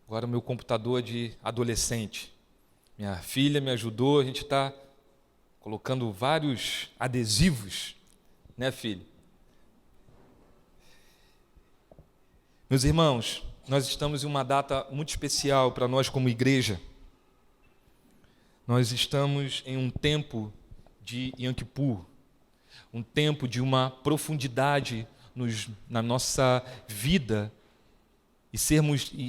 Agora o meu computador de adolescente. Minha filha me ajudou, a gente está colocando vários adesivos, né, filho? Meus irmãos, nós estamos em uma data muito especial para nós como igreja. Nós estamos em um tempo de Yom Kippur, um tempo de uma profundidade na nossa vida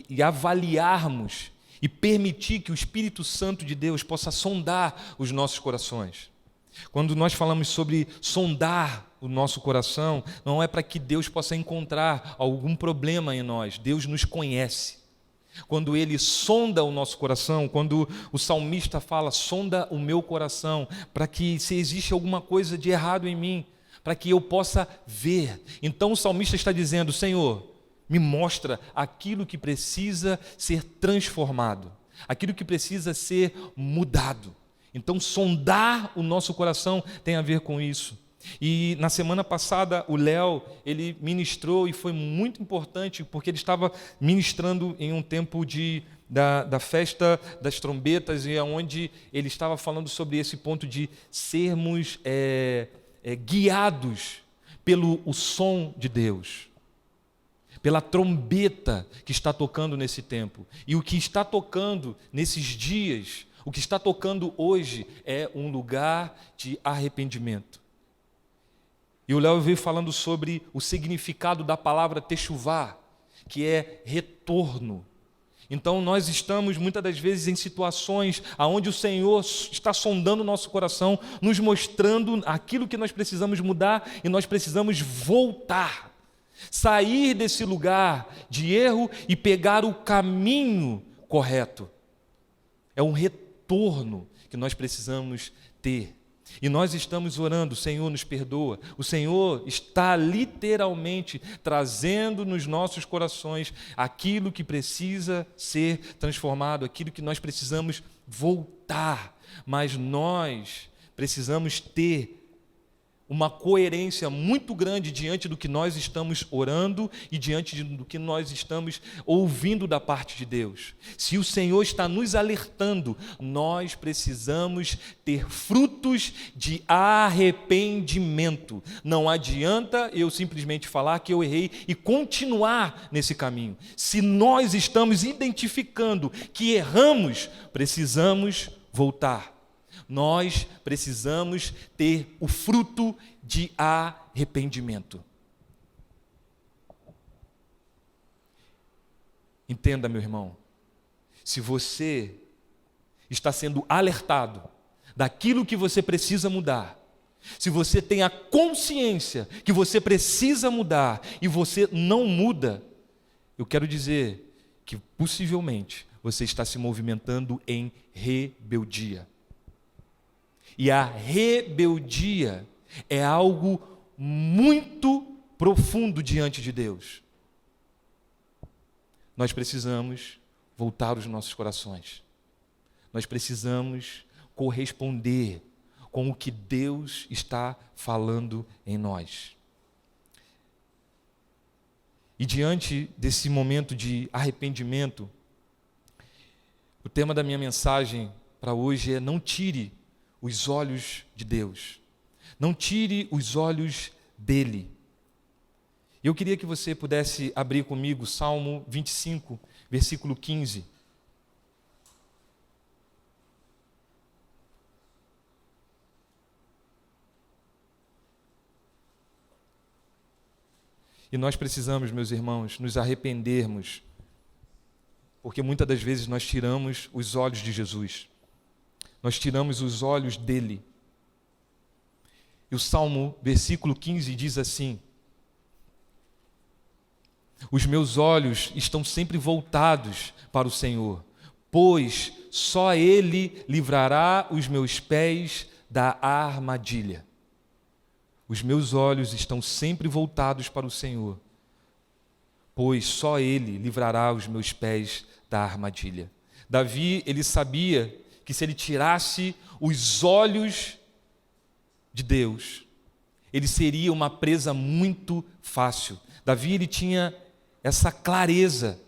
e avaliarmos e permitir que o Espírito Santo de Deus possa sondar os nossos corações. Quando nós falamos sobre sondar o nosso coração, não é para que Deus possa encontrar algum problema em nós. Deus nos conhece. Quando Ele sonda o nosso coração, quando o salmista fala, sonda o meu coração, para que se existe alguma coisa de errado em mim, para que eu possa ver. Então o salmista está dizendo, Senhor, me mostra aquilo que precisa ser transformado, aquilo que precisa ser mudado. Então, sondar o nosso coração tem a ver com isso. E na semana passada, o Léo, ele ministrou e foi muito importante, porque ele estava ministrando em um tempo da festa das trombetas, e onde ele estava falando sobre esse ponto de sermos guiados pelo o som de Deus, pela trombeta que está tocando nesse tempo. E o que está tocando nesses dias, o que está tocando hoje é um lugar de arrependimento. E o Léo veio falando sobre o significado da palavra techuvá, que é retorno. Então nós estamos muitas das vezes em situações onde o Senhor está sondando o nosso coração, nos mostrando aquilo que nós precisamos mudar e nós precisamos voltar. Sair desse lugar de erro e pegar o caminho correto. É um retorno que nós precisamos ter. E nós estamos orando, Senhor, nos perdoa. O Senhor está literalmente trazendo nos nossos corações aquilo que precisa ser transformado, aquilo que nós precisamos voltar. Mas nós precisamos ter uma coerência muito grande diante do que nós estamos orando e diante do que nós estamos ouvindo da parte de Deus. Se o Senhor está nos alertando, nós precisamos ter frutos de arrependimento. Não adianta eu simplesmente falar que eu errei e continuar nesse caminho. Se nós estamos identificando que erramos, precisamos voltar. Nós precisamos ter o fruto de arrependimento. Entenda, meu irmão, se você está sendo alertado daquilo que você precisa mudar, se você tem a consciência que você precisa mudar e você não muda, eu quero dizer que possivelmente você está se movimentando em rebeldia. E a rebeldia é algo muito profundo diante de Deus. Nós precisamos voltar os nossos corações. Nós precisamos corresponder com o que Deus está falando em nós. E diante desse momento de arrependimento, o tema da minha mensagem para hoje é: não tire os olhos de Deus. Não tire os olhos dele. Eu queria que você pudesse abrir comigo Salmo 25, versículo 15. E nós precisamos, meus irmãos, nos arrependermos, porque muitas das vezes nós tiramos os olhos de Jesus. Nós tiramos os olhos dele. E o Salmo, versículo 15, diz assim: os meus olhos estão sempre voltados para o Senhor, pois só Ele livrará os meus pés da armadilha. Os meus olhos estão sempre voltados para o Senhor, pois só Ele livrará os meus pés da armadilha. Davi, ele sabia que se ele tirasse os olhos de Deus, ele seria uma presa muito fácil. Davi, ele tinha essa clareza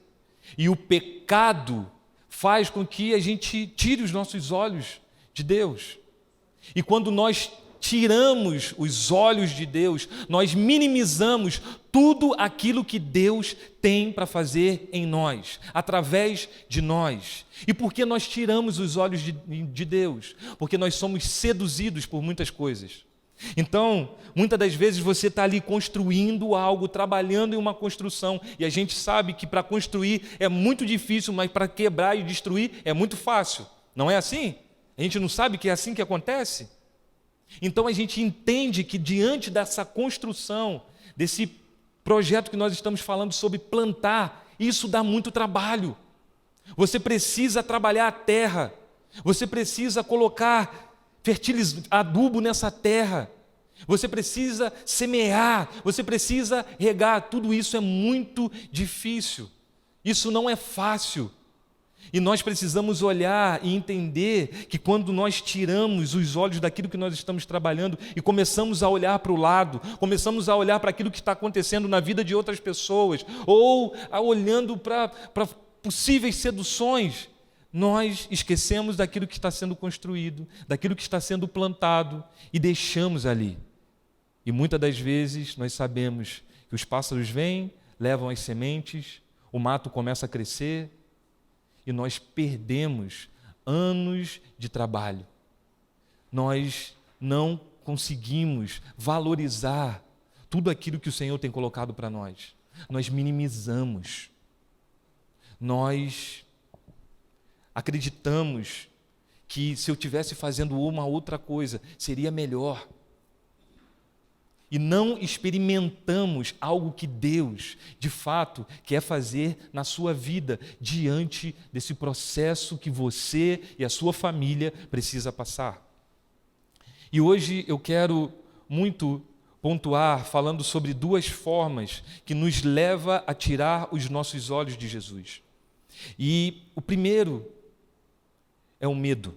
E o pecado faz com que a gente tire os nossos olhos de Deus. E quando nós tiramos os olhos de Deus, nós minimizamos tudo aquilo que Deus tem para fazer em nós, através de nós. E por que nós tiramos os olhos de Deus? Porque nós somos seduzidos por muitas coisas. Então, muitas das vezes você está ali construindo algo, trabalhando em uma construção, e a gente sabe que para construir é muito difícil, mas para quebrar e destruir é muito fácil. Não é assim? A gente não sabe que é assim que acontece? Então a gente entende que diante dessa construção, desse projeto que nós estamos falando sobre plantar, isso dá muito trabalho. Você precisa trabalhar a terra, você precisa colocar adubo nessa terra, você precisa semear, você precisa regar, tudo isso é muito difícil, isso não é fácil. E nós precisamos olhar e entender que quando nós tiramos os olhos daquilo que nós estamos trabalhando e começamos a olhar para o lado, começamos a olhar para aquilo que está acontecendo na vida de outras pessoas, ou olhando para possíveis seduções, nós esquecemos daquilo que está sendo construído, daquilo que está sendo plantado e deixamos ali. E muitas das vezes nós sabemos que os pássaros vêm, levam as sementes, o mato começa a crescer, e nós perdemos anos de trabalho. Nós não conseguimos valorizar tudo aquilo que o Senhor tem colocado para nós. Nós minimizamos. Nós acreditamos que se eu estivesse fazendo uma outra coisa, seria melhor. E não experimentamos algo que Deus, de fato, quer fazer na sua vida, diante desse processo que você e a sua família precisa passar. E hoje eu quero muito pontuar, falando sobre duas formas que nos leva a tirar os nossos olhos de Jesus. E o primeiro é o medo.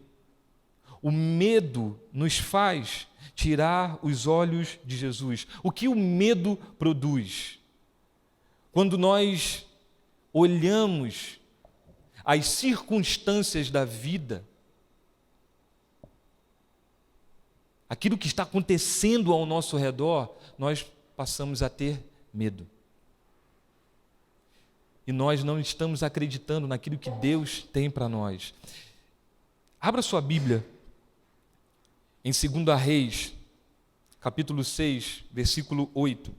O medo nos faz tirar os olhos de Jesus. O que o medo produz? Quando nós olhamos as circunstâncias da vida, aquilo que está acontecendo ao nosso redor, nós passamos a ter medo. E nós não estamos acreditando naquilo que Deus tem para nós. Abra sua Bíblia em 2 Reis, capítulo 6, versículo 8.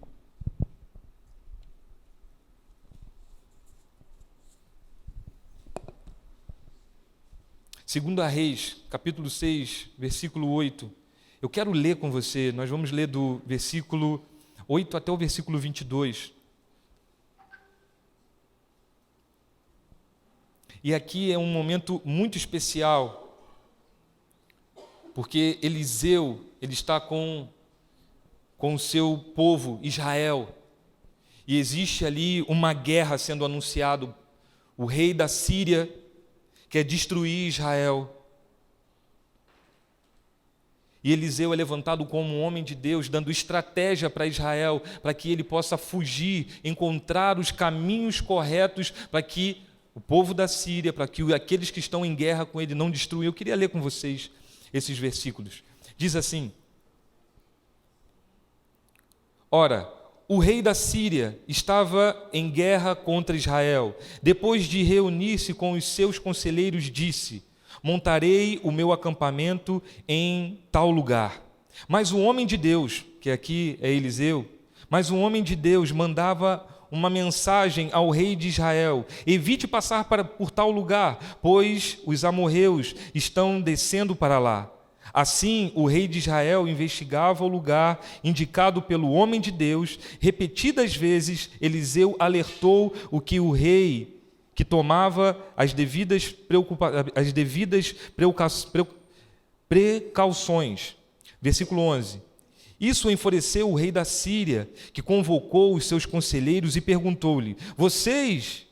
Segunda Reis, capítulo 6, versículo 8. Eu quero ler com você, nós vamos ler do versículo 8 até o versículo 22. E aqui é um momento muito especial, porque Eliseu, ele está com o seu povo, Israel, e existe ali uma guerra sendo anunciada. O rei da Síria quer destruir Israel. E Eliseu é levantado como um homem de Deus, dando estratégia para Israel, para que ele possa fugir, encontrar os caminhos corretos para que o povo da Síria, para que aqueles que estão em guerra com ele não destruam. Eu queria ler com vocês esses versículos. Diz assim: Ora, o rei da Síria estava em guerra contra Israel. Depois de reunir-se com os seus conselheiros, disse: montarei o meu acampamento em tal lugar. Mas o homem de Deus, que aqui é Eliseu, mas o homem de Deus mandava uma mensagem ao rei de Israel: evite passar por tal lugar, pois os amorreus estão descendo para lá. Assim, o rei de Israel investigava o lugar indicado pelo homem de Deus. Repetidas vezes, Eliseu alertou o que o rei, que tomava as devidas precauções. Versículo 11. Isso enfureceu o rei da Síria, que convocou os seus conselheiros e perguntou-lhe: vocês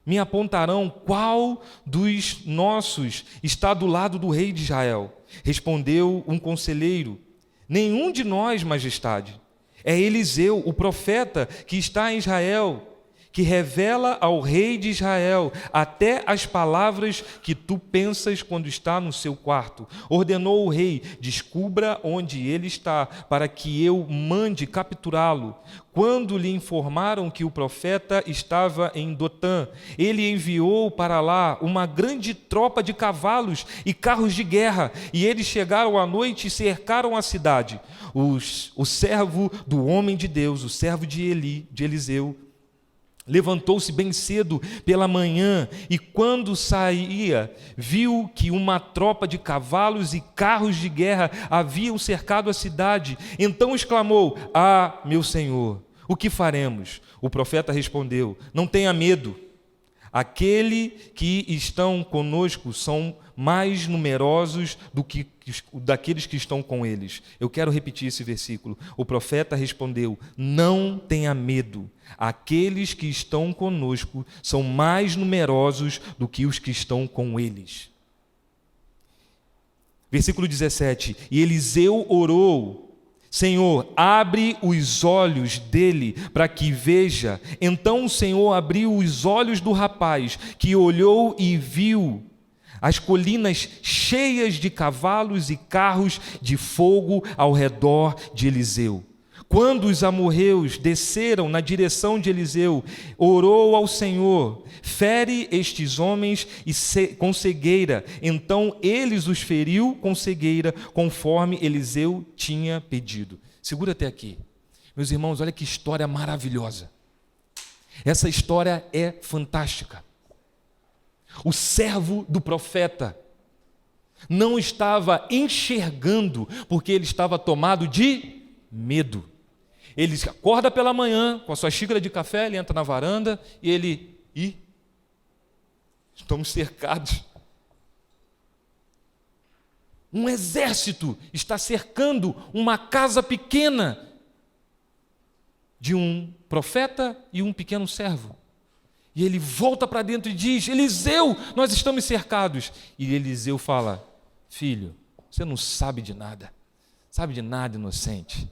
me apontarão qual dos nossos está do lado do rei de Israel? Respondeu um conselheiro: nenhum de nós, majestade. É Eliseu, o profeta, que está em Israel. que revela ao rei de Israel até as palavras que tu pensas quando está no seu quarto. Ordenou o rei: descubra onde ele está, para que eu mande capturá-lo. Quando lhe informaram que o profeta estava em Dotã, ele enviou para lá uma grande tropa de cavalos e carros de guerra, e eles chegaram à noite e cercaram a cidade. O servo do homem de Deus, o servo de Eliseu, levantou-se bem cedo pela manhã e, quando saía, viu que uma tropa de cavalos e carros de guerra haviam cercado a cidade. Então exclamou: ah, meu senhor, o que faremos? O profeta respondeu: não tenha medo. Aqueles que estão conosco são mais numerosos do que daqueles que estão com eles. Eu quero repetir esse versículo. O profeta respondeu: não tenha medo. Aqueles que estão conosco são mais numerosos do que os que estão com eles. Versículo 17. E Eliseu orou: Senhor, abre os olhos dele para que veja. Então o Senhor abriu os olhos do rapaz, que olhou e viu as colinas cheias de cavalos e carros de fogo ao redor de Eliseu. Quando os amorreus desceram na direção de Eliseu, orou ao Senhor: fere estes homens com cegueira. Então eles os feriu com cegueira, conforme Eliseu tinha pedido. Segura até aqui. Meus irmãos, olha que história maravilhosa. Essa história é fantástica. O servo do profeta não estava enxergando porque ele estava tomado de medo. Ele acorda pela manhã com a sua xícara de café, ele entra na varanda e ele... estamos cercados. Um exército está cercando uma casa pequena de um profeta e um pequeno servo. E ele volta para dentro e diz: Eliseu, nós estamos cercados. E Eliseu fala: filho, você não sabe de nada. Sabe de nada, inocente.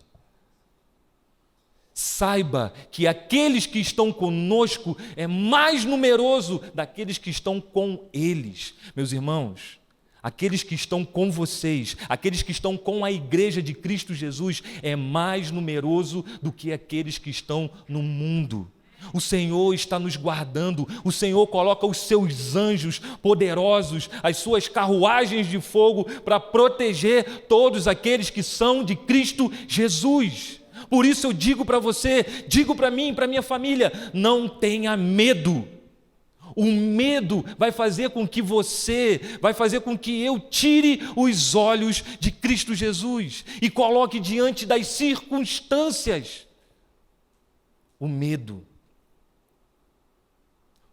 Saiba que aqueles que estão conosco é mais numeroso daqueles que estão com eles. Meus irmãos, aqueles que estão com vocês, aqueles que estão com a igreja de Cristo Jesus, é mais numeroso do que aqueles que estão no mundo. O Senhor está nos guardando, o Senhor coloca os seus anjos poderosos, as suas carruagens de fogo para proteger todos aqueles que são de Cristo Jesus. Por isso eu digo para você, digo para mim, para minha família: não tenha medo. O medo vai fazer com que eu tire os olhos de Cristo Jesus e coloque diante das circunstâncias o medo.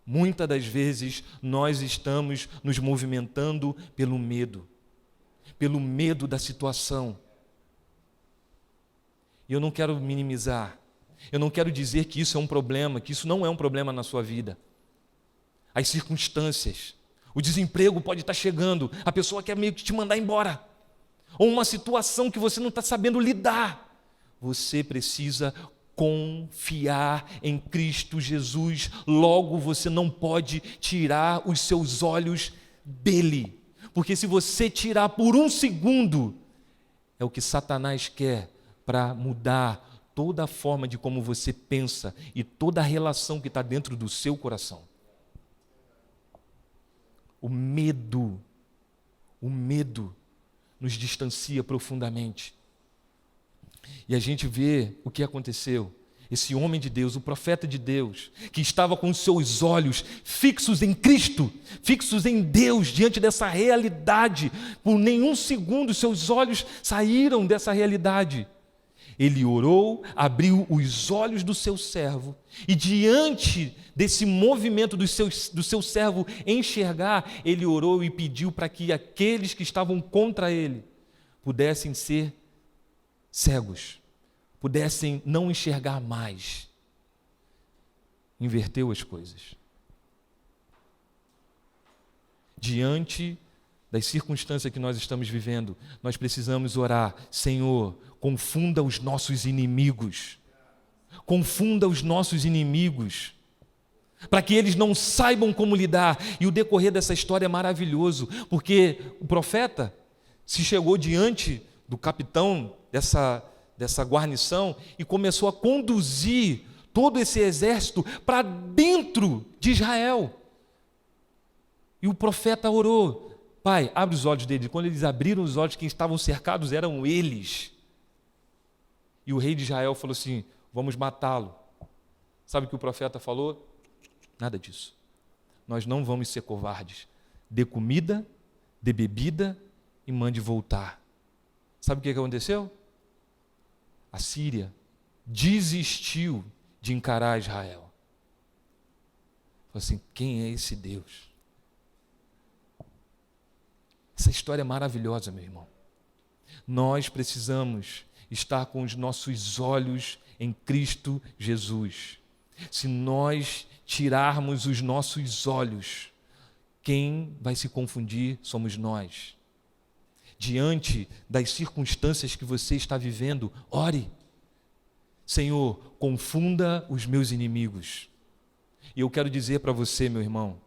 Muitas das vezes nós estamos nos movimentando pelo medo da situação. E eu não quero minimizar, eu não quero dizer que isso é um problema, que isso não é um problema na sua vida. As circunstâncias, o desemprego pode estar chegando, a pessoa quer meio que te mandar embora, ou uma situação que você não está sabendo lidar. Você precisa confiar em Cristo Jesus, logo você não pode tirar os seus olhos dele, porque se você tirar por um segundo, é o que Satanás quer para mudar toda a forma de como você pensa e toda a relação que está dentro do seu coração. O medo nos distancia profundamente. E a gente vê o que aconteceu. Esse homem de Deus, o profeta de Deus, que estava com os seus olhos fixos em Cristo, fixos em Deus, diante dessa realidade, por nenhum segundo seus olhos saíram dessa realidade. Ele orou, abriu os olhos do seu servo, e diante desse movimento do seu servo enxergar, ele orou e pediu para que aqueles que estavam contra ele pudessem ser cegos, pudessem não enxergar mais. Inverteu as coisas. Diante das circunstâncias que nós estamos vivendo, nós precisamos orar: Senhor, confunda os nossos inimigos. Confunda os nossos inimigos. para que eles não saibam como lidar. E o decorrer dessa história é maravilhoso, porque o profeta se chegou diante do capitão dessa guarnição e começou a conduzir todo esse exército para dentro de Israel. E o profeta orou: Pai, abre os olhos deles. Quando eles abriram os olhos, quem estavam cercados eram eles. E o rei de Israel falou assim: vamos matá-lo. Sabe o que o profeta falou? Nada disso. Nós não vamos ser covardes. Dê comida, dê bebida e mande voltar. Sabe o que aconteceu? A Síria desistiu de encarar Israel. Falou assim: quem é esse Deus? Essa história é maravilhosa, meu irmão. Nós precisamos estar com os nossos olhos em Cristo Jesus. Se nós tirarmos os nossos olhos, quem vai se confundir somos nós. Diante das circunstâncias que você está vivendo, ore: Senhor, confunda os meus inimigos. E eu quero dizer para você, meu irmão,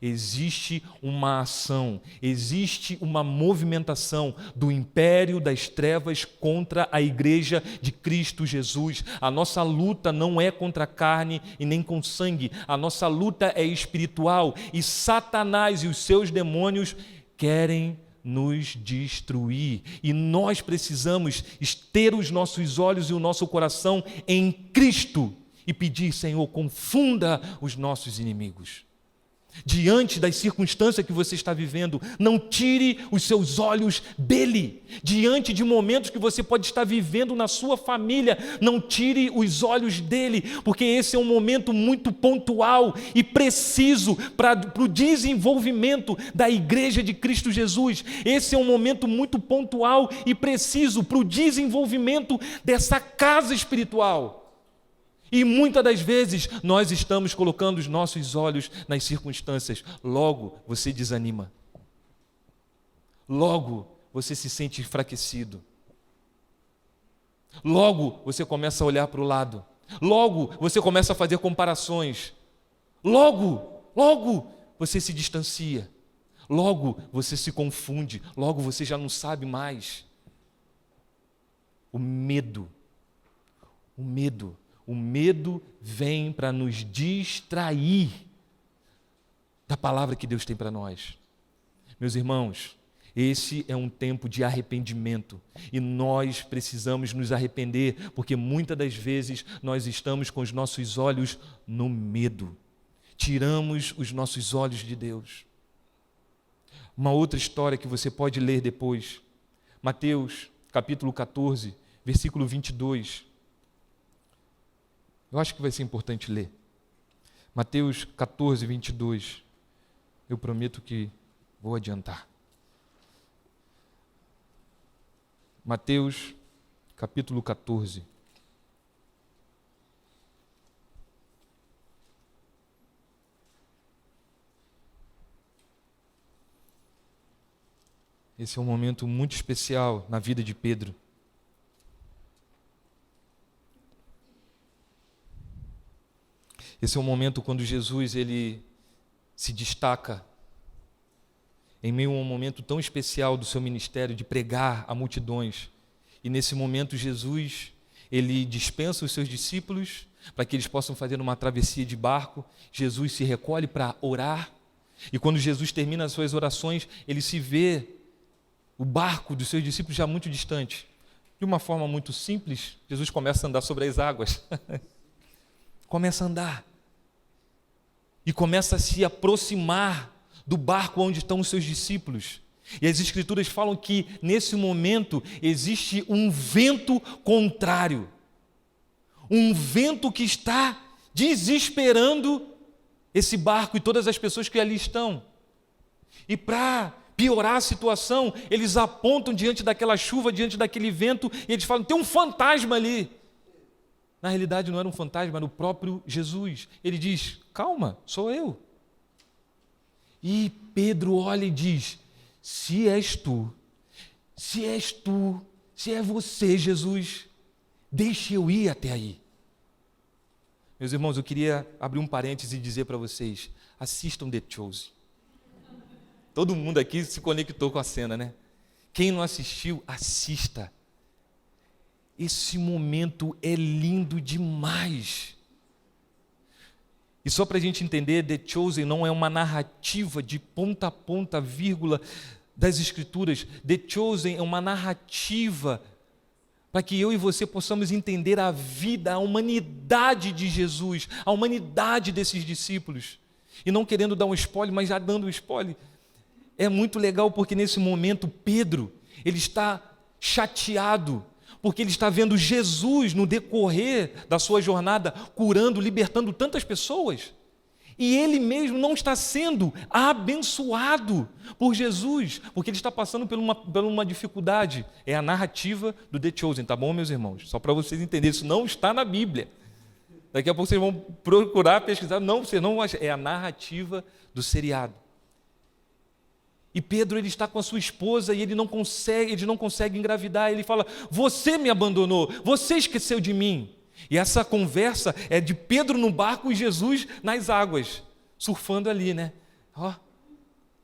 existe uma ação, existe uma movimentação do império das trevas contra a igreja de Cristo Jesus. A nossa luta não é contra a carne e nem com sangue, a nossa luta é espiritual, e Satanás e os seus demônios querem nos destruir, e nós precisamos ter os nossos olhos e o nosso coração em Cristo e pedir: Senhor, confunda os nossos inimigos. Diante das circunstâncias que você está vivendo, não tire os seus olhos dele. Diante de momentos que você pode estar vivendo na sua família, não tire os olhos dele, porque esse é um momento muito pontual e preciso para o desenvolvimento da igreja de Cristo Jesus. Esse é um momento muito pontual e preciso para o desenvolvimento dessa casa espiritual. E muitas das vezes nós estamos colocando os nossos olhos nas circunstâncias. Logo você desanima. Logo você se sente enfraquecido. Logo você começa a olhar para o lado. Logo você começa a fazer comparações. Logo você se distancia. Logo você se confunde. Logo você já não sabe mais. O medo vem para nos distrair da palavra que Deus tem para nós. Meus irmãos, esse é um tempo de arrependimento e nós precisamos nos arrepender, porque muitas das vezes nós estamos com os nossos olhos no medo. Tiramos os nossos olhos de Deus. Uma outra história que você pode ler depois, Mateus capítulo 14, versículo 22. Eu acho que vai ser importante ler. Mateus 14, 22. Eu prometo que vou adiantar. Mateus capítulo 14. Esse é um momento muito especial na vida de Pedro. Esse é um momento quando Jesus ele se destaca em meio a um momento tão especial do seu ministério de pregar a multidões. E nesse momento Jesus ele dispensa os seus discípulos para que eles possam fazer uma travessia de barco. Jesus se recolhe para orar. E quando Jesus termina as suas orações, ele se vê o barco dos seus discípulos já muito distante. De uma forma muito simples, Jesus começa a andar sobre as águas. Começa a andar. E começa a se aproximar do barco onde estão os seus discípulos. E as Escrituras falam que, nesse momento, existe um vento contrário. Um vento que está desesperando esse barco e todas as pessoas que ali estão. E para piorar a situação, eles apontam diante daquela chuva, diante daquele vento, e eles falam: tem um fantasma ali. Na realidade não era um fantasma, era o próprio Jesus. Ele diz: calma, sou eu. E Pedro olha e diz: se és tu, se é você, Jesus, deixe eu ir até aí. Meus irmãos, eu queria abrir um parêntese e dizer para vocês, assistam The Chosen. Todo mundo aqui se conectou com a cena, né? Quem não assistiu, assista. Esse momento é lindo demais. E só para a gente entender, The Chosen não é uma narrativa de ponta a ponta, vírgula, das Escrituras. The Chosen é uma narrativa para que eu e você possamos entender a vida, a humanidade de Jesus, a humanidade desses discípulos. E não querendo dar um spoiler, mas já dando um spoiler. É muito legal porque nesse momento Pedro, ele está chateado, porque ele está vendo Jesus no decorrer da sua jornada, curando, libertando tantas pessoas. E ele mesmo não está sendo abençoado por Jesus, porque ele está passando por uma dificuldade. É a narrativa do The Chosen, tá bom, meus irmãos? Só para vocês entenderem, isso não está na Bíblia. Daqui a pouco vocês vão procurar, pesquisar. Não, você não acha. É a narrativa do seriado. E Pedro, ele está com a sua esposa e ele não consegue engravidar. Ele fala, você me abandonou, você esqueceu de mim. E essa conversa é de Pedro no barco e Jesus nas águas, surfando ali, né? Ó.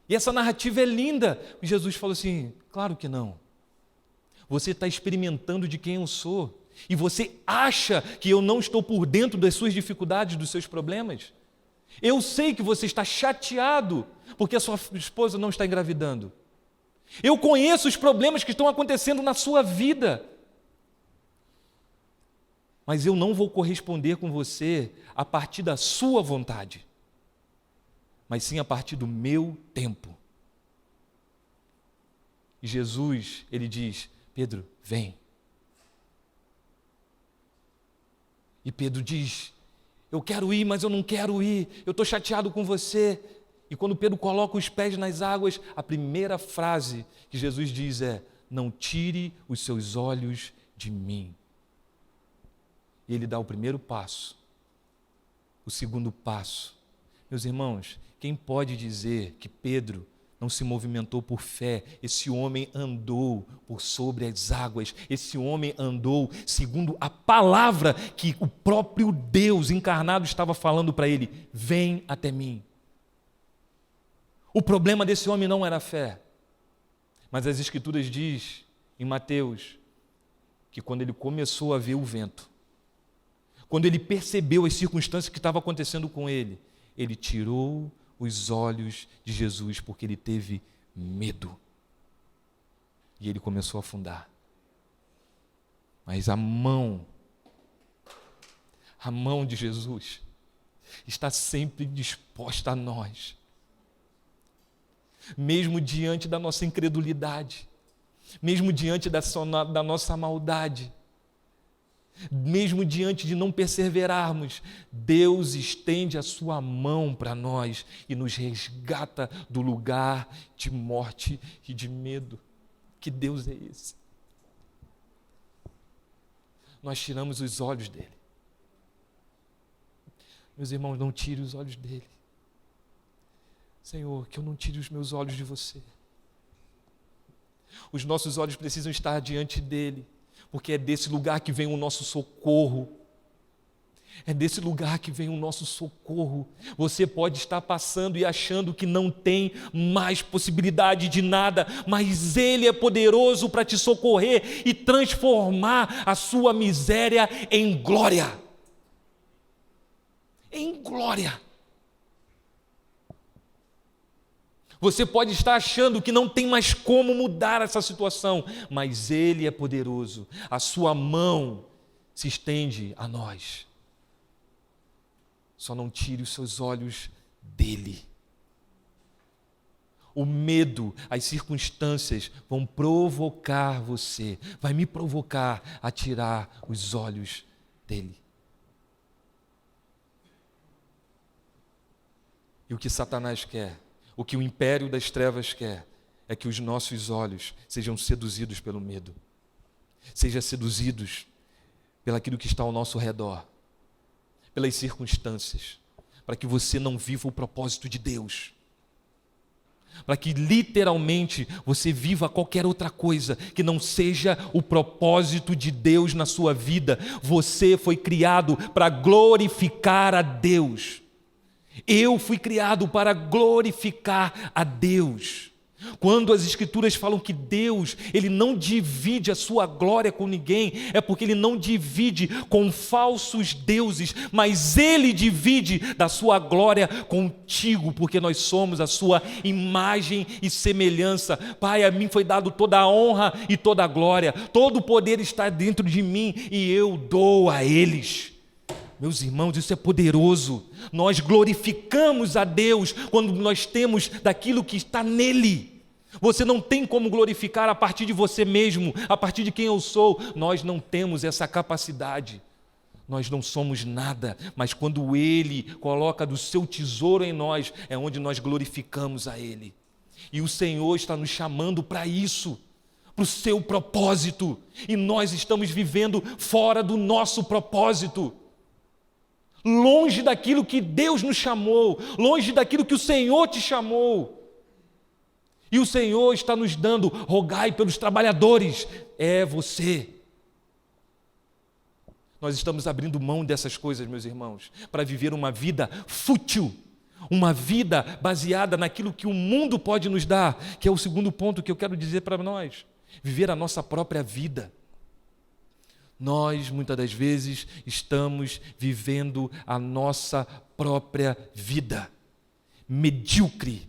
E essa narrativa é linda. E Jesus falou assim, claro que não. Você está experimentando de quem eu sou. E você acha que eu não estou por dentro das suas dificuldades, dos seus problemas? Eu sei que você está chateado porque a sua esposa não está engravidando. Eu conheço os problemas que estão acontecendo na sua vida. Mas eu não vou corresponder com você a partir da sua vontade, mas sim a partir do meu tempo. E Jesus, ele diz, Pedro, vem. E Pedro diz, eu quero ir, mas eu não quero ir, eu estou chateado com você. E quando Pedro coloca os pés nas águas, a primeira frase que Jesus diz é, não tire os seus olhos de mim. E ele dá o primeiro passo, o segundo passo. Meus irmãos, quem pode dizer que Pedro não se movimentou por fé? Esse homem andou por sobre as águas, esse homem andou segundo a palavra que o próprio Deus encarnado estava falando para ele, vem até mim. O problema desse homem não era a fé, mas as Escrituras diz em Mateus que quando ele começou a ver o vento, quando ele percebeu as circunstâncias que estavam acontecendo com ele, ele tirou os olhos de Jesus porque ele teve medo. E ele começou a afundar. Mas a mão de Jesus está sempre disposta a nós. Mesmo diante da nossa incredulidade, mesmo diante da nossa maldade, mesmo diante de não perseverarmos, Deus estende a sua mão para nós e nos resgata do lugar de morte e de medo. Que Deus é esse? Nós tiramos os olhos dele. Meus irmãos, não tire os olhos dele. Senhor, que eu não tire os meus olhos de você. Os nossos olhos precisam estar diante dele, porque é desse lugar que vem o nosso socorro. É desse lugar que vem o nosso socorro. Você pode estar passando e achando que não tem mais possibilidade de nada, mas Ele é poderoso para te socorrer e transformar a sua miséria em glória. Em glória. Você pode estar achando que não tem mais como mudar essa situação, mas Ele é poderoso. A sua mão se estende a nós. Só não tire os seus olhos dele. O medo, as circunstâncias vão provocar você, vai me provocar a tirar os olhos dele. E o que Satanás quer, o que o império das trevas quer, é que os nossos olhos sejam seduzidos pelo medo, sejam seduzidos pelaquilo que está ao nosso redor, pelas circunstâncias, para que você não viva o propósito de Deus. para que literalmente você viva qualquer outra coisa que não seja o propósito de Deus na sua vida. Você foi criado para glorificar a Deus. Eu fui criado para glorificar a Deus. Quando as Escrituras falam que Deus, Ele não divide a sua glória com ninguém, é porque Ele não divide com falsos deuses, mas Ele divide da sua glória contigo, porque nós somos a sua imagem e semelhança. Pai, a mim foi dado toda a honra e toda a glória, todo o poder está dentro de mim e eu dou a eles. Meus irmãos, isso é poderoso. Nós glorificamos a Deus quando nós temos daquilo que está nele. Você não tem como glorificar a partir de você mesmo, a partir de quem eu sou. Nós não temos essa capacidade. Nós não somos nada, mas quando Ele coloca do seu tesouro em nós, é onde nós glorificamos a Ele. E o Senhor está nos chamando para isso, para o seu propósito. E nós estamos vivendo fora do nosso propósito. Longe daquilo que Deus nos chamou, longe daquilo que o Senhor te chamou. E o Senhor está nos dando, rogai pelos trabalhadores, é você. Nós estamos abrindo mão dessas coisas, meus irmãos, para viver uma vida fútil, uma vida baseada naquilo que o mundo pode nos dar, que é o segundo ponto que eu quero dizer para nós, viver a nossa própria vida. Nós, muitas das vezes, estamos vivendo a nossa própria vida, medíocre.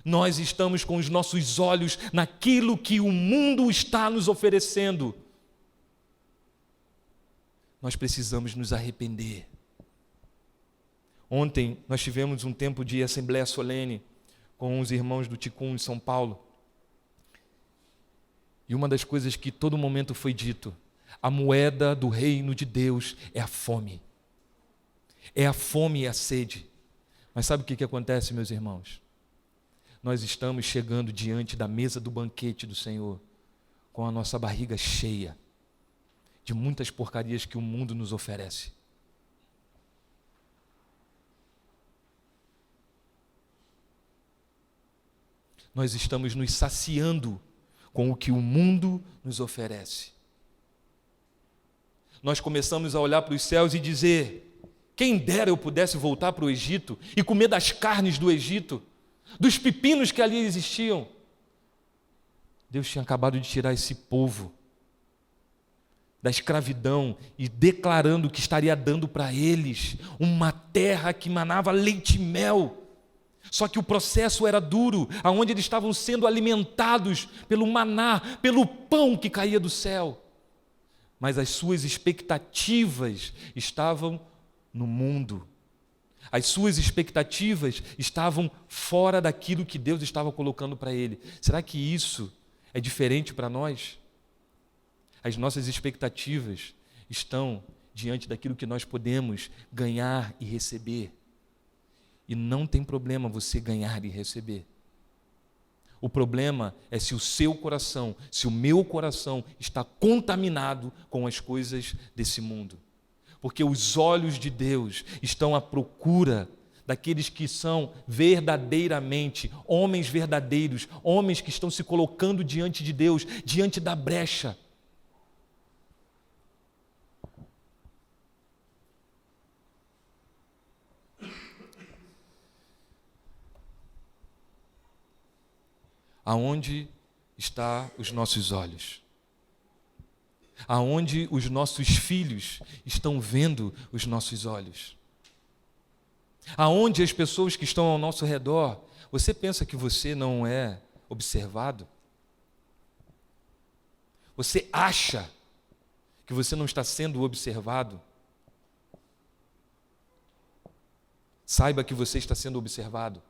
Nós estamos com os nossos olhos naquilo que o mundo está nos oferecendo. Nós precisamos nos arrepender. Ontem nós tivemos um tempo de assembleia solene com os irmãos do Ticum em São Paulo. E uma das coisas que todo momento foi dito, a moeda do reino de Deus é a fome. É a fome e a sede. Mas sabe o que acontece, meus irmãos? Nós estamos chegando diante da mesa do banquete do Senhor com a nossa barriga cheia de muitas porcarias que o mundo nos oferece. Nós estamos nos saciando com o que o mundo nos oferece. Nós começamos a olhar para os céus e dizer: quem dera eu pudesse voltar para o Egito e comer das carnes do Egito, dos pepinos que ali existiam. Deus tinha acabado de tirar esse povo da escravidão e declarando que estaria dando para eles uma terra que manava leite e mel. Só que o processo era duro, aonde eles estavam sendo alimentados pelo maná, pelo pão que caía do céu. Mas as suas expectativas estavam no mundo. As suas expectativas estavam fora daquilo que Deus estava colocando para ele. Será que isso é diferente para nós? As nossas expectativas estão diante daquilo que nós podemos ganhar e receber. E não tem problema você ganhar e receber. O problema é se o seu coração, se o meu coração está contaminado com as coisas desse mundo. Porque os olhos de Deus estão à procura daqueles que são verdadeiramente homens verdadeiros, homens que estão se colocando diante de Deus, diante da brecha. Aonde estão os nossos olhos? Aonde os nossos filhos estão vendo os nossos olhos? Aonde as pessoas que estão ao nosso redor, você pensa que você não é observado? Você acha que você não está sendo observado? Saiba que você está sendo observado,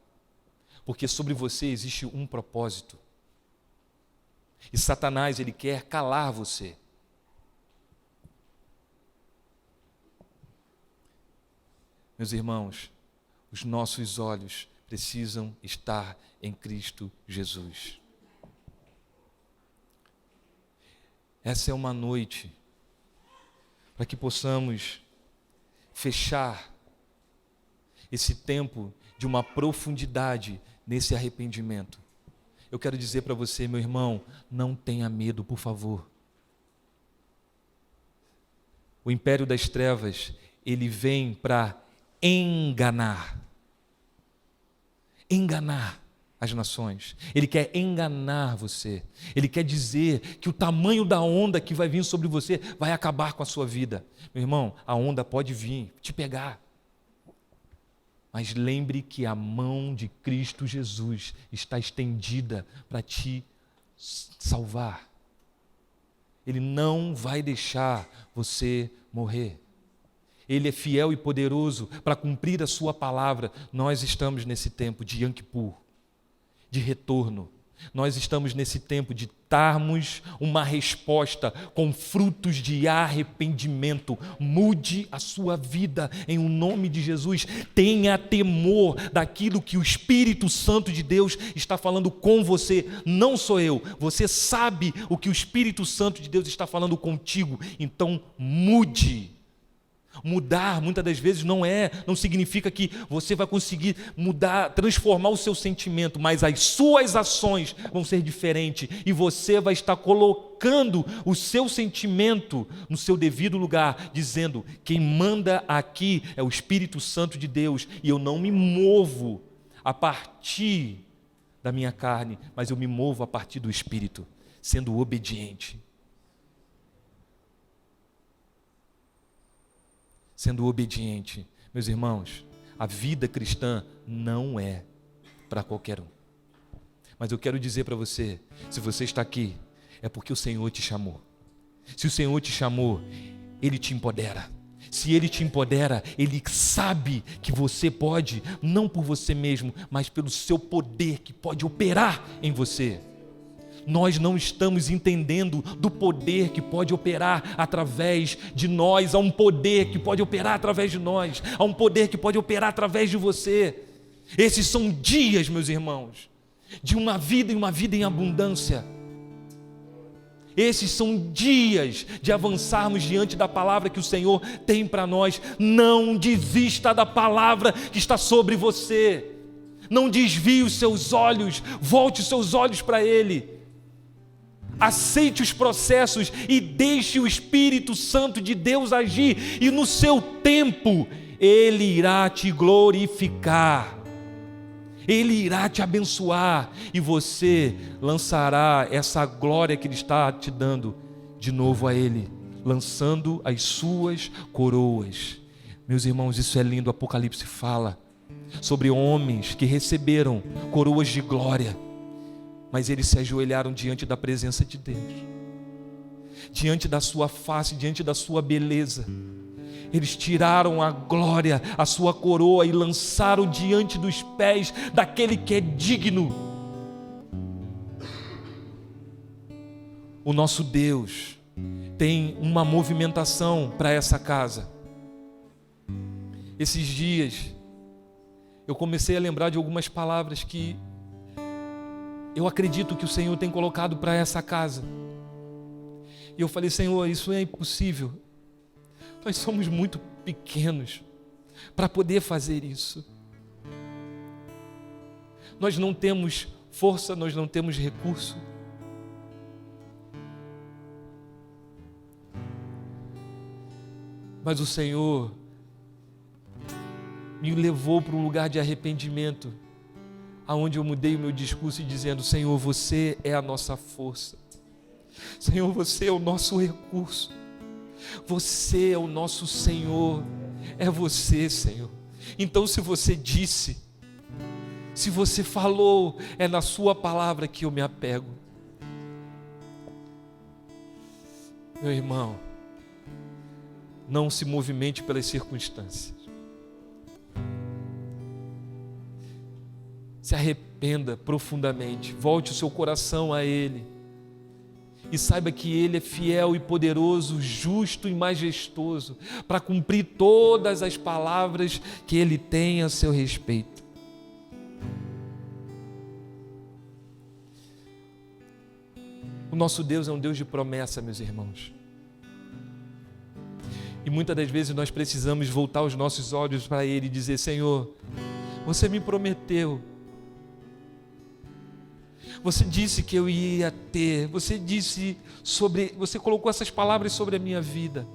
porque sobre você existe um propósito. E Satanás, ele quer calar você. Meus irmãos, os nossos olhos precisam estar em Cristo Jesus. Essa é uma noite para que possamos fechar esse tempo de uma profundidade nesse arrependimento. Eu quero dizer para você, meu irmão, não tenha medo, por favor. O império das trevas, ele vem para enganar as nações. Ele quer enganar você. Ele quer dizer que o tamanho da onda que vai vir sobre você vai acabar com a sua vida. Meu irmão, a onda pode vir, te pegar. Mas lembre que a mão de Cristo Jesus está estendida para te salvar. Ele não vai deixar você morrer. Ele é fiel e poderoso para cumprir a sua palavra. Nós estamos nesse tempo de Yom Kippur, de retorno. Nós estamos nesse tempo de darmos uma resposta com frutos de arrependimento. Mude a sua vida em o nome de Jesus. Tenha temor daquilo que o Espírito Santo de Deus está falando com você. Não sou eu. Você sabe o que o Espírito Santo de Deus está falando contigo. Então mude. Mudar, muitas das vezes, não significa que você vai conseguir mudar, transformar o seu sentimento, mas as suas ações vão ser diferentes e você vai estar colocando o seu sentimento no seu devido lugar, dizendo: quem manda aqui é o Espírito Santo de Deus e eu não me movo a partir da minha carne, mas eu me movo a partir do Espírito, sendo obediente. Sendo obediente. Meus irmãos, a vida cristã não é para qualquer um. Mas eu quero dizer para você, se você está aqui, é porque o Senhor te chamou. Se o Senhor te chamou, Ele te empodera. Se Ele te empodera, Ele sabe que você pode, não por você mesmo, mas pelo seu poder que pode operar em você. Nós não estamos entendendo do poder que pode operar através de nós. Há um poder que pode operar através de nós. Há um poder que pode operar através de você. Esses são dias, meus irmãos, de uma vida e uma vida em abundância. Esses são dias de avançarmos diante da palavra que o Senhor tem para nós. Não desista da palavra que está sobre você. Não desvie os seus olhos. Volte os seus olhos para Ele. Aceite os processos e deixe o Espírito Santo de Deus agir, e no seu tempo Ele irá te glorificar, Ele irá te abençoar e você lançará essa glória que Ele está te dando de novo a Ele, lançando as suas coroas. Meus irmãos, isso é lindo. Apocalipse fala sobre homens que receberam coroas de glória, mas eles se ajoelharam diante da presença de Deus, diante da sua face, diante da sua beleza. Eles tiraram a glória, a sua coroa, e lançaram diante dos pés daquele que é digno. O nosso Deus tem uma movimentação para essa casa. Esses dias eu comecei a lembrar de algumas palavras que eu acredito que o Senhor tem colocado para essa casa. E eu falei: Senhor, isso é impossível. Nós somos muito pequenos para poder fazer isso. Nós não temos força, nós não temos recurso. Mas o Senhor me levou para um lugar de arrependimento, aonde eu mudei o meu discurso dizendo: Senhor, você é a nossa força. Senhor, você é o nosso recurso. Você é o nosso Senhor. É você, Senhor. Então, se você disse, se você falou, é na sua palavra que eu me apego. Meu irmão, não se movimente pelas circunstâncias. Se arrependa profundamente, volte o seu coração a Ele e saiba que Ele é fiel e poderoso, justo e majestoso para cumprir todas as palavras que Ele tem a seu respeito. O nosso Deus é um Deus de promessa, meus irmãos. E muitas das vezes nós precisamos voltar os nossos olhos para Ele e dizer: Senhor, Você me prometeu. Você disse que eu ia ter. Você colocou essas palavras sobre a minha vida.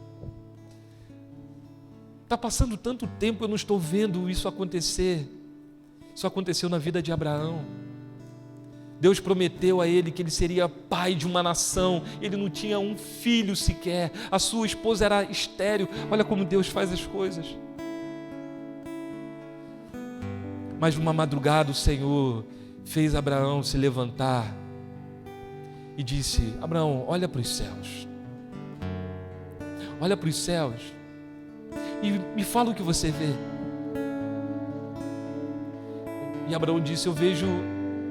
Está passando tanto tempo, eu não estou vendo isso acontecer. Isso aconteceu na vida de Abraão. Deus prometeu a ele que ele seria pai de uma nação. Ele não tinha um filho sequer. A sua esposa era estéril. Olha como Deus faz as coisas. Mas numa madrugada o Senhor fez Abraão se levantar e disse: Abraão, olha para os céus. Olha para os céus e me fala o que você vê. E Abraão disse: eu vejo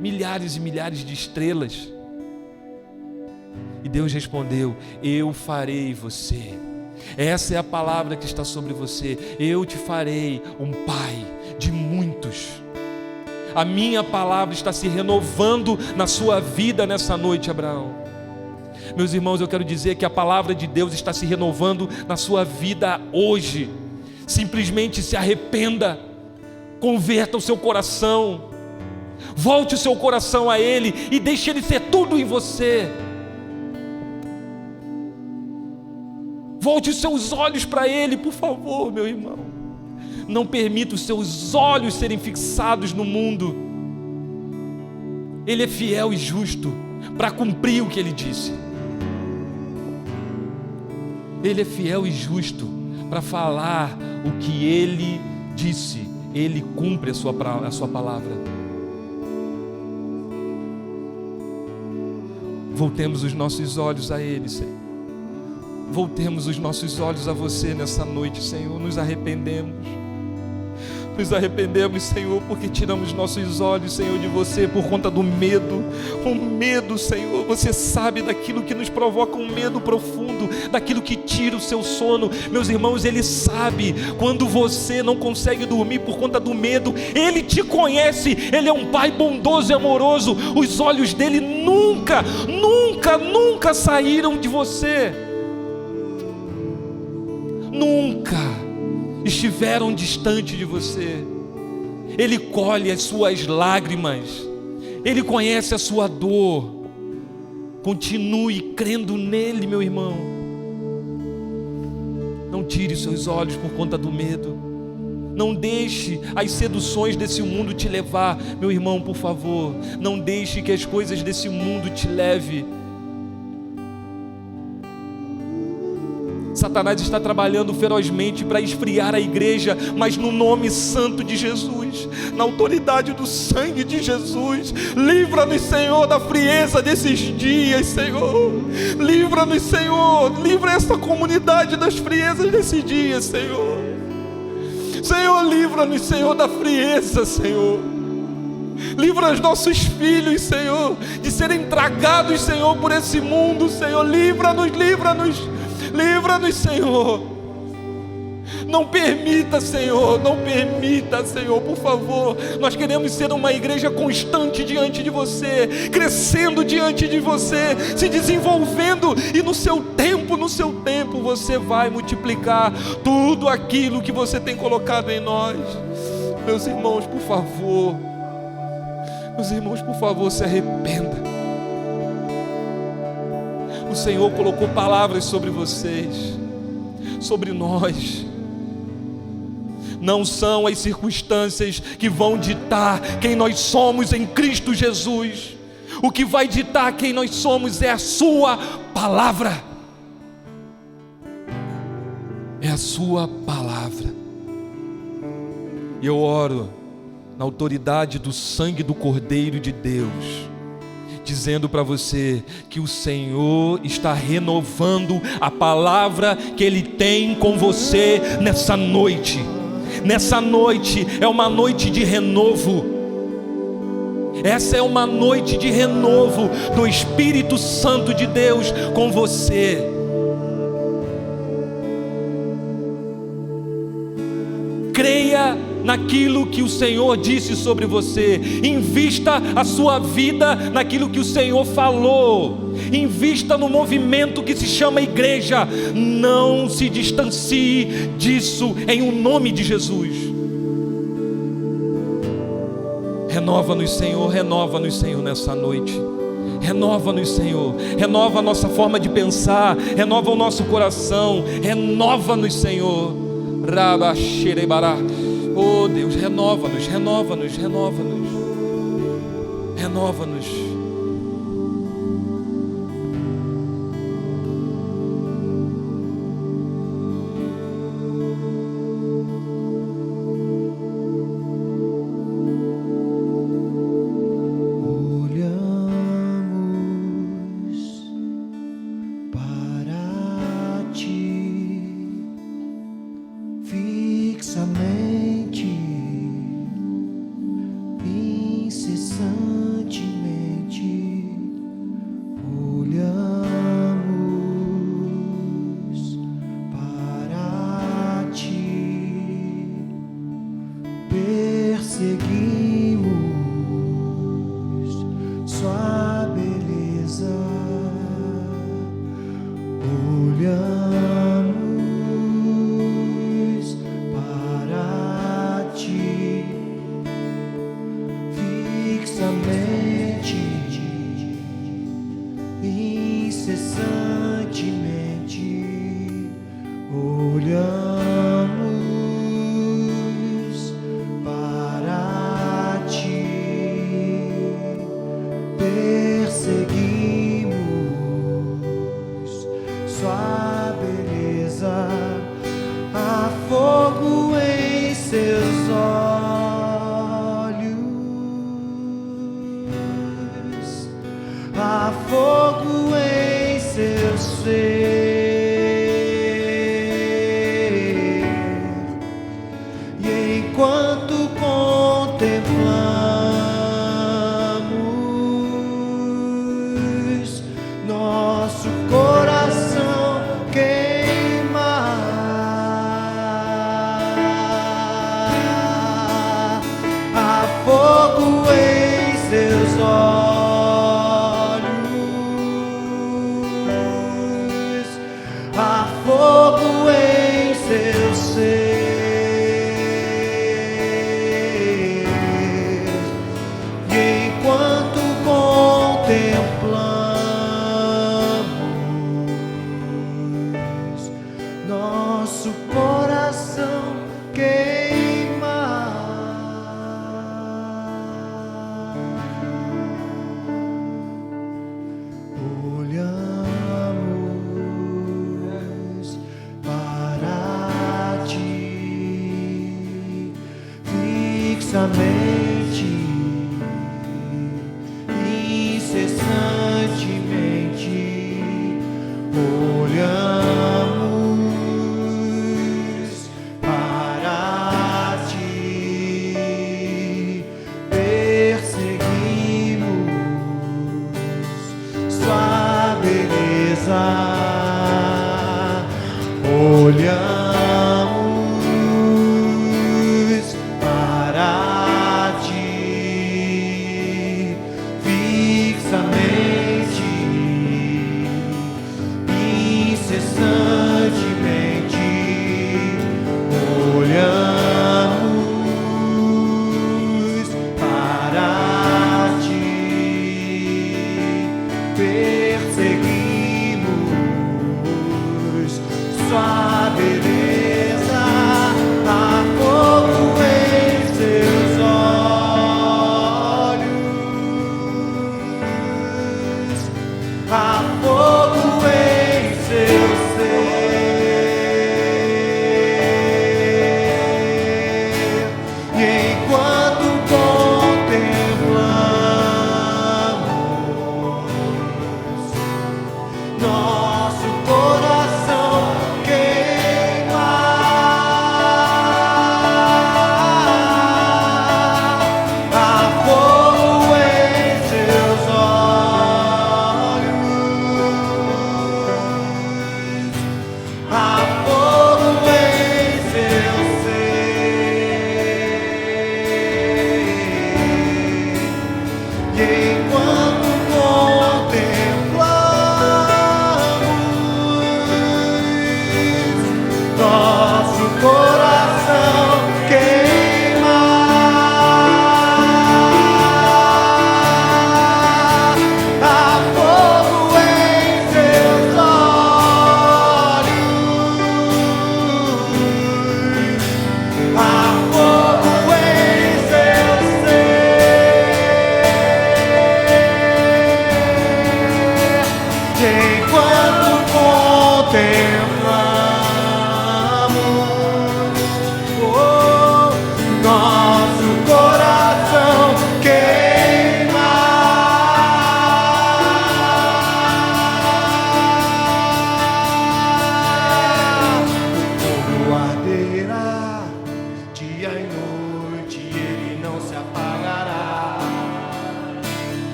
milhares e milhares de estrelas. E Deus respondeu: eu farei você. Essa é a palavra que está sobre você. Eu te farei um pai de muitos. A minha palavra está se renovando na sua vida nessa noite, Abraão. Meus irmãos, eu quero dizer que a palavra de Deus está se renovando na sua vida hoje. Simplesmente se arrependa, converta o seu coração, volte o seu coração a Ele e deixe Ele ser tudo em você. Volte os seus olhos para Ele, por favor, meu irmão. Não permita os seus olhos serem fixados no mundo. Ele é fiel e justo para cumprir o que Ele disse. Ele é fiel e justo para falar o que Ele disse. Ele cumpre a sua palavra. Voltemos os nossos olhos a Ele, Senhor. Voltemos os nossos olhos a você nessa noite, Senhor. Nos arrependemos. Nos arrependemos, Senhor, porque tiramos nossos olhos, Senhor, de você por conta do medo. O medo, Senhor, você sabe daquilo que nos provoca um medo profundo, daquilo que tira o seu sono. Meus irmãos, Ele sabe quando você não consegue dormir por conta do medo. Ele te conhece, Ele é um Pai bondoso e amoroso. Os olhos dele nunca saíram de você. Nunca estiveram distante de você. Ele colhe as suas lágrimas. Ele conhece a sua dor. Continue crendo nele, meu irmão. Não tire seus olhos por conta do medo. Não deixe as seduções desse mundo te levar, meu irmão, por favor. Não deixe que as coisas desse mundo te levem. Satanás está trabalhando ferozmente para esfriar a igreja, mas no nome santo de Jesus, na autoridade do sangue de Jesus, livra-nos, Senhor, da frieza desses dias, Senhor. Livra-nos, Senhor, livra essa comunidade das friezas desses dias, Senhor. Senhor, livra-nos, Senhor, da frieza, Senhor. Livra os nossos filhos, Senhor, de serem tragados, Senhor, por esse mundo, Senhor. Livra-nos, Senhor. Não permita, Senhor, por favor. Nós queremos ser uma igreja constante diante de você, crescendo diante de você, se desenvolvendo, e no seu tempo, você vai multiplicar tudo aquilo que você tem colocado em nós. Meus irmãos, por favor, se arrependa. O Senhor colocou palavras sobre vocês, sobre nós. Não são as circunstâncias que vão ditar quem nós somos em Cristo Jesus. O que vai ditar quem nós somos é a sua palavra. É a sua palavra. E eu oro na autoridade do sangue do Cordeiro de Deus, dizendo para você que o Senhor está renovando a palavra que Ele tem com você nessa noite. Nessa noite é uma noite de renovo. Essa é uma noite de renovo do Espírito Santo de Deus com você. Creia naquilo que o Senhor disse sobre você. Invista a sua vida naquilo que o Senhor falou. Invista no movimento que se chama igreja. Não se distancie disso em o nome de Jesus. Renova-nos, Senhor, nessa noite. Renova-nos, Senhor. Renova a nossa forma de pensar. Renova o nosso coração. Renova-nos, Senhor. Rabaxerebará. Oh Deus, renova-nos. Perseguimos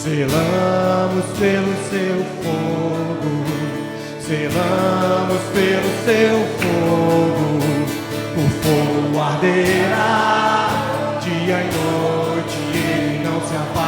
Zelamos pelo seu fogo, zelamos pelo seu fogo. O fogo arderá dia e noite, ele não se apaga.